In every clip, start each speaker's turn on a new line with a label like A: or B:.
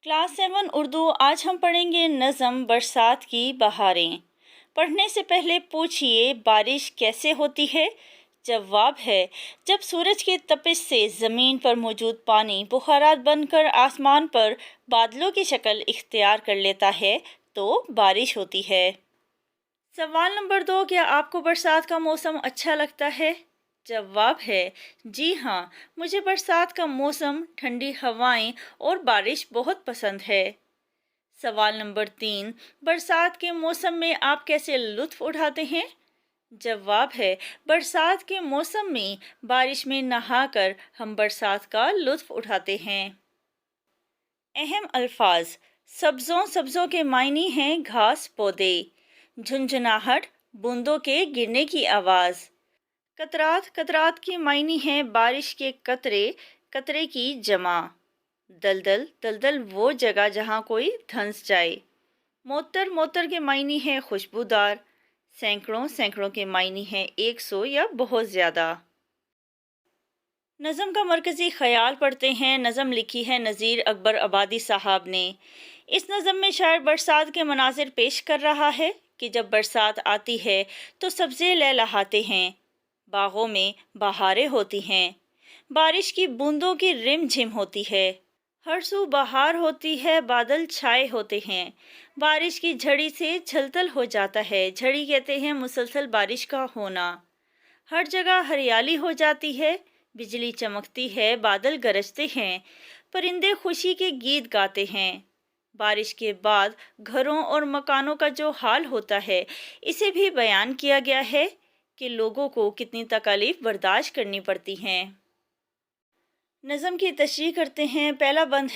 A: Class 7 Urdu. आज हम पढ़ेंगे नज़म बरसात की बहारें। पढ़ने से पहले पूछिए बारिश कैसे होती है। जवाब है जब सूरज की तपिश से ज़मीन पर मौजूद पानी बुखारात बनकर आसमान पर बादलों की शक्ल इख्तियार कर लेता है तो बारिश होती है। सवाल नंबर 2, क्या आपको बरसात का मौसम अच्छा लगता है? जवाब है जी हाँ, मुझे बरसात का मौसम, ठंडी हवाएं और बारिश बहुत पसंद है। सवाल नंबर 3, बरसात के मौसम में आप कैसे लुत्फ उठाते हैं? जवाब है बरसात के मौसम में बारिश में नहाकर हम बरसात का लुत्फ उठाते हैं। अहम अल्फाज। सब्ज़ों के मायने हैं घास पौधे। झुंझुनाहट, बूंदों के गिरने की आवाज़। कतरात की मायने हैं बारिश के कतरे, कतरे की जमा। दलदल वो जगह जहाँ कोई धंस जाए। मोतर के मायने हैं खुशबूदार। सैकड़ों के मायने हैं 100 या बहुत ज़्यादा। नज़म का मरकज़ी ख़याल पढ़ते हैं। नज़म लिखी है नज़ीर अकबर आबादी साहब ने। इस नज़म में शायर बरसात के मनाजिर पेश कर रहा है कि जब बरसात आती है तो सब्ज़े लहलहाते हैं, बागों में बहारें होती हैं, बारिश की बूंदों की रिमझिम होती है, हर सू बहार होती है, बादल छाए होते हैं, बारिश की झड़ी से छलतल हो जाता है। झड़ी कहते हैं मुसलसल बारिश का होना। हर जगह हरियाली हो जाती है, बिजली चमकती है, बादल गरजते हैं, परिंदे खुशी के गीत गाते हैं। बारिश के बाद घरों और मकानों का जो हाल होता है, इसे भी बयान किया गया है कि लोगों को कितनी तकलीफ बर्दाश्त करनी पड़ती हैं। नज़म की तशरीह करते हैं। पहला बंद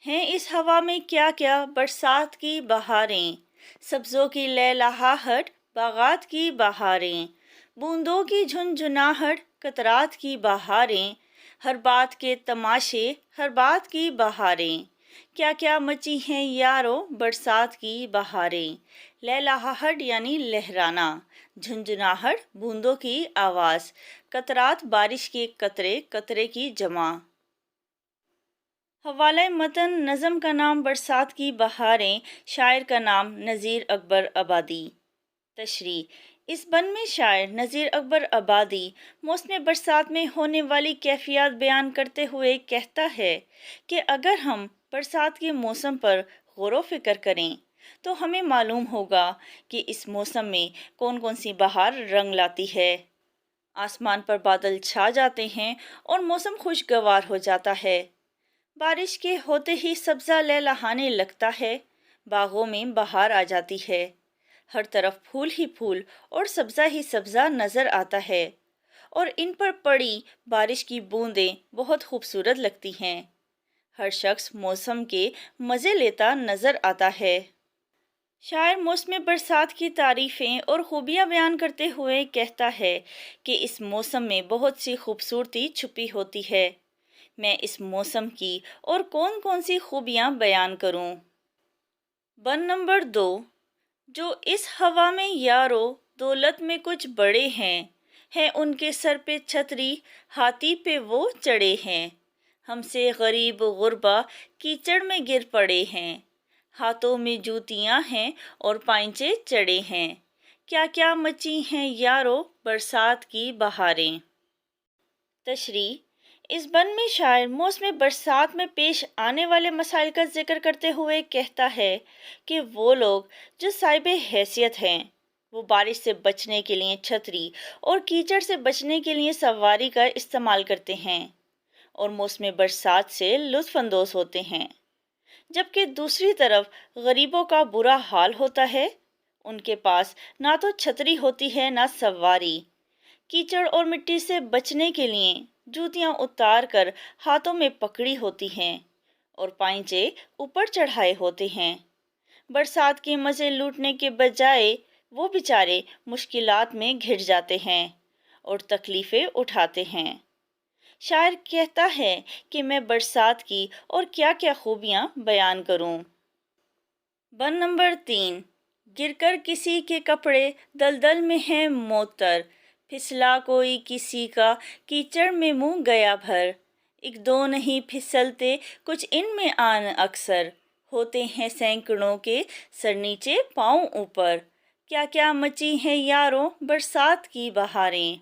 A: है इस हवा में क्या क्या बरसात की बहारें, सब्ज़ों की लहलहाहट, बागात की बहारें, बूंदों की झुनझुनाहट, कतरात की बहारें, हर बात के तमाशे, हर बात की बहारें, क्या क्या मची हैं यारो बरसात की बहारें। लहलहाहट यानी लहराना, झुनझुनाहट बूंदों की आवाज़, कतरात बारिश के कतरे, कतरे की जमा। हवाला मतन। नज़म का नाम बरसात की बहारें, शायर का नाम नज़ीर अकबर आबादी। तशरीह। इस बन में शायर नज़ीर अकबर आबादी मौसम बरसात में होने वाली कैफियत बयान करते हुए कहता है कि अगर हम बरसात के मौसम पर गौर व फिक्र करें तो हमें मालूम होगा कि इस मौसम में कौन कौन सी बहार रंग लाती है। आसमान पर बादल छा जाते हैं और मौसम खुशगवार हो जाता है। बारिश के होते ही सब्ज़ा लहलहाने लगता है, बागों में बहार आ जाती है, हर तरफ फूल ही फूल और सब्ज़ा ही सब्ज़ा नज़र आता है और इन पर पड़ी बारिश की बूंदें बहुत खूबसूरत लगती हैं। हर शख्स मौसम के मज़े लेता नज़र आता है। शायर मौसम बरसात की तारीफ़ें और खूबियाँ बयान करते हुए कहता है कि इस मौसम में बहुत सी खूबसूरती छुपी होती है। मैं इस मौसम की और कौन कौन सी खूबियाँ बयान करूँ। बन नंबर 2, जो इस हवा में यारो दौलत में कुछ बड़े हैं उनके सर पे छतरी, हाथी पे वो चढ़े हैं, हमसे गरीब गुरबा कीचड़ में गिर पड़े हैं, हाथों में जूतियां हैं और पांचे चढ़े हैं, क्या क्या मची हैं यारो बरसात की बहारें। तशरीह। इस बन में शायर मौसम बरसात में पेश आने वाले मसाइल का जिक्र करते हुए कहता है कि वो लोग जो साहिब हैसियत हैं वो बारिश से बचने के लिए छतरी और कीचड़ से बचने के लिए सवारी का इस्तेमाल करते हैं और मौसम बरसात से लुत्फ़ अंदोज़ होते हैं, जबकि दूसरी तरफ गरीबों का बुरा हाल होता है। उनके पास ना तो छतरी होती है ना सवारी। कीचड़ और मिट्टी से बचने के लिए जूतियां उतार कर हाथों में पकड़ी होती हैं और पांचे ऊपर चढ़ाए होते हैं। बरसात के मज़े लूटने के बजाय वो बेचारे मुश्किलात में घिर जाते हैं और तकलीफ़ें उठाते हैं। शायर कहता है कि मैं बरसात की और क्या क्या खूबियाँ बयान करूँ। बन नंबर 3, गिरकर किसी के कपड़े दलदल में है मोतर, फिसला कोई किसी का कीचड़ में मुंह गया भर, ایک دو نہیں پھسلتے کچھ ان میں آن اکثر، ہوتے ہیں سینکڑوں کے سر نیچے پاؤں اوپر، کیا کیا مچی ہیں یاروں برسات کی بہاریں۔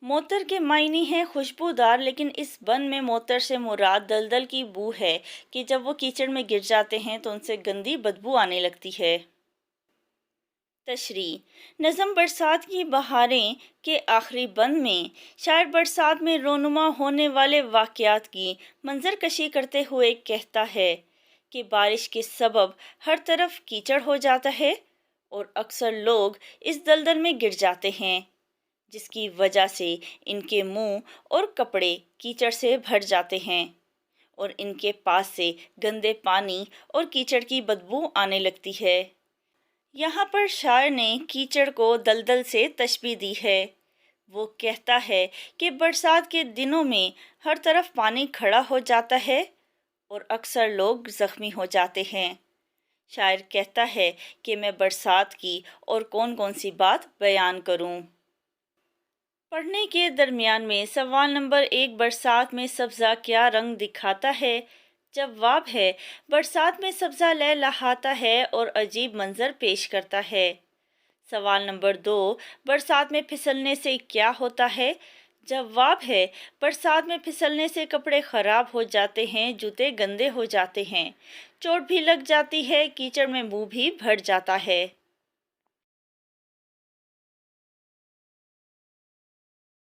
A: موتر کے معنی ہیں خوشبودار، لیکن اس بن میں موتر سے مراد دلدل کی بو ہے کہ جب وہ کیچڑ میں گر جاتے ہیں تو ان سے گندی بدبو آنے لگتی ہے۔ تشریح نظم برسات کی بہاریں کے آخری بند میں شاعر برسات میں رونما ہونے والے واقعات کی منظر کشی کرتے ہوئے کہتا ہے کہ بارش کے سبب ہر طرف کیچڑ ہو جاتا ہے اور اکثر لوگ اس دلدل میں گر جاتے ہیں، جس کی وجہ سے ان کے منہ اور کپڑے کیچڑ سے بھر جاتے ہیں اور ان کے پاس سے گندے پانی اور کیچڑ کی بدبو آنے لگتی ہے۔ یہاں پر شاعر نے کیچڑ کو دلدل سے تشبیہ دی ہے۔ وہ کہتا ہے کہ برسات کے دنوں میں ہر طرف پانی کھڑا ہو جاتا ہے اور اکثر لوگ زخمی ہو جاتے ہیں۔ شاعر کہتا ہے کہ میں برسات کی اور کون کون سی بات بیان کروں۔ پڑھنے کے درمیان میں سوال نمبر 1، برسات میں سبزہ کیا رنگ دکھاتا ہے؟ جواب ہے، برسات میں سبزہ لہلہاتا ہے اور عجیب منظر پیش کرتا ہے۔ سوال نمبر 2، برسات میں پھسلنے سے کیا ہوتا ہے؟ جواب ہے، برسات میں پھسلنے سے کپڑے خراب ہو جاتے ہیں، جوتے گندے ہو جاتے ہیں، چوٹ بھی لگ جاتی ہے، کیچڑ میں منہ بھی بھر جاتا ہے۔